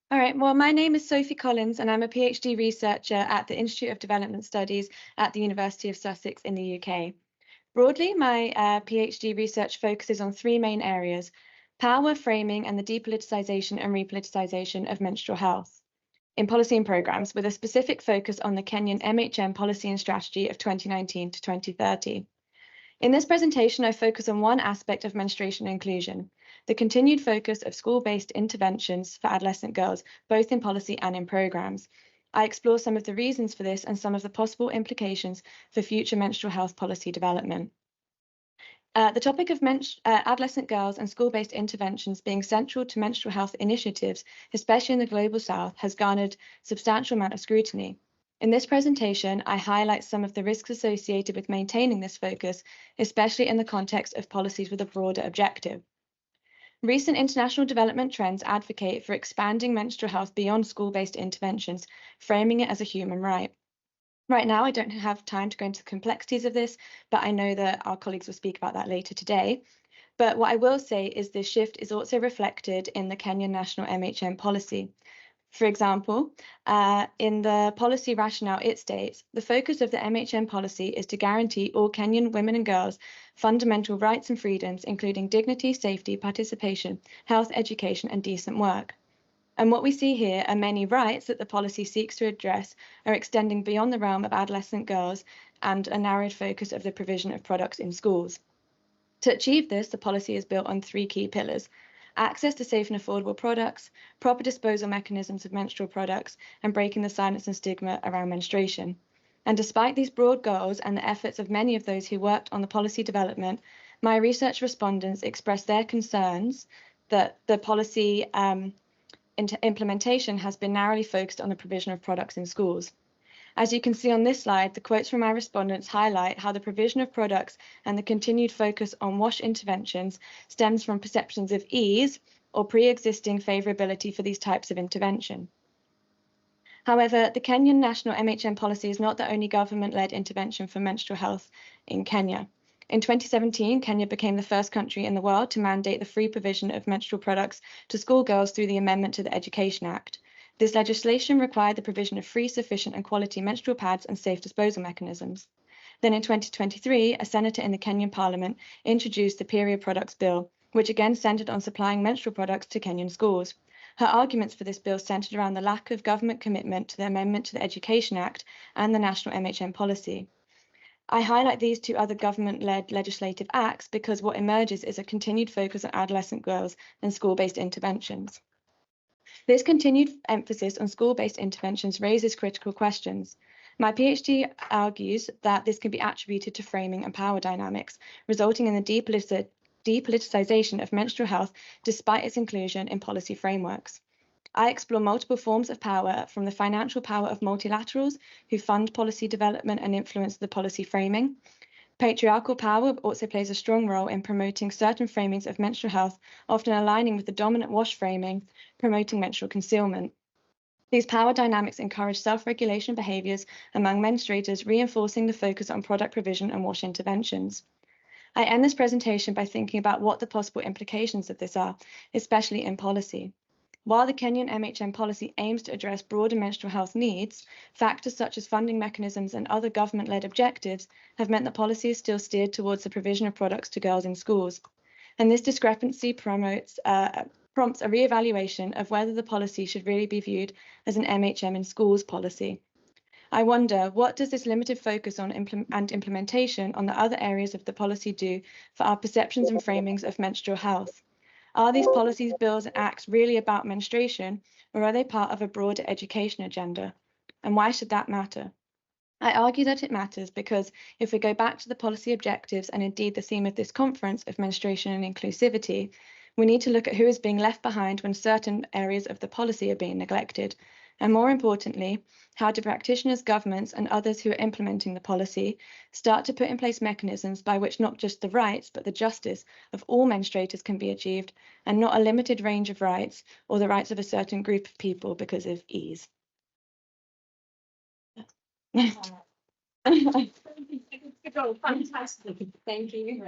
All right, well, my name is Sophie Collins, and I'm a PhD researcher at the Institute of Development Studies at the University of Sussex in the UK. Broadly, my PhD research focuses on three main areas: power, framing, and the depoliticisation and repoliticisation of menstrual health in policy and programmes, with a specific focus on the Kenyan MHM Policy and Strategy of 2019 to 2030. In this presentation, I focus on one aspect of menstruation inclusion: the continued focus of school-based interventions for adolescent girls, both in policy and in programmes. I explore some of the reasons for this and some of the possible implications for future menstrual health policy development. The topic of adolescent girls and school-based interventions being central to menstrual health initiatives, especially in the Global South, has garnered substantial amount of scrutiny. In this presentation, I highlight some of the risks associated with maintaining this focus, especially in the context of policies with a broader objective. Recent international development trends advocate for expanding menstrual health beyond school-based interventions, framing it as a human right. Right now, I don't have time to go into the complexities of this, but I know that our colleagues will speak about that later today. But what I will say is this shift is also reflected in the Kenyan National MHM Policy. For example, in the policy rationale, it states, the focus of the MHM policy is to guarantee all Kenyan women and girls fundamental rights and freedoms, including dignity, safety, participation, health, education, and decent work. And what we see here are many rights that the policy seeks to address are extending beyond the realm of adolescent girls and a narrowed focus of the provision of products in schools. To achieve this, the policy is built on three key pillars: access to safe and affordable products, proper disposal mechanisms of menstrual products, and breaking the silence and stigma around menstruation. And despite these broad goals and the efforts of many of those who worked on the policy development, my research respondents expressed their concerns that the policy implementation has been narrowly focused on the provision of products in schools. As you can see on this slide, the quotes from my respondents highlight how the provision of products and the continued focus on wash interventions stems from perceptions of ease or pre-existing favourability for these types of intervention. However, the Kenyan National MHM Policy is not the only government-led intervention for menstrual health in Kenya. In 2017, Kenya became the first country in the world to mandate the free provision of menstrual products to schoolgirls through the amendment to the Education Act. This legislation required the provision of free, sufficient and quality menstrual pads and safe disposal mechanisms. Then in 2023, a senator in the Kenyan parliament introduced the Period Products Bill, which again centred on supplying menstrual products to Kenyan schools. Her arguments for this bill centred around the lack of government commitment to the amendment to the Education Act and the National MHM Policy. I highlight these two other government-led legislative acts because what emerges is a continued focus on adolescent girls and school-based interventions. This continued emphasis on school-based interventions raises critical questions. My PhD argues that this can be attributed to framing and power dynamics, resulting in the depoliticisation of menstrual health despite its inclusion in policy frameworks. I explore multiple forms of power, from the financial power of multilaterals who fund policy development and influence the policy framing. Patriarchal power also plays a strong role in promoting certain framings of menstrual health, often aligning with the dominant wash framing, promoting menstrual concealment. These power dynamics encourage self-regulation behaviours among menstruators, reinforcing the focus on product provision and wash interventions. I end this presentation by thinking about what the possible implications of this are, especially in policy. While the Kenyan MHM policy aims to address broader menstrual health needs, factors such as funding mechanisms and other government-led objectives have meant the policy is still steered towards the provision of products to girls in schools. And this discrepancy prompts a re-evaluation of whether the policy should really be viewed as an MHM in schools policy. I wonder, what does this limited focus on and implementation on the other areas of the policy do for our perceptions and framings of menstrual health? Are these policies, bills and acts really about menstruation, or are they part of a broader education agenda? And why should that matter? I argue that it matters because if we go back to the policy objectives and indeed the theme of this conference of menstruation and inclusivity, we need to look at who is being left behind when certain areas of the policy are being neglected. And more importantly, how do practitioners, governments, and others who are implementing the policy start to put in place mechanisms by which not just the rights, but the justice of all menstruators can be achieved, and not a limited range of rights or the rights of a certain group of people because of ease. Fantastic. Thank you.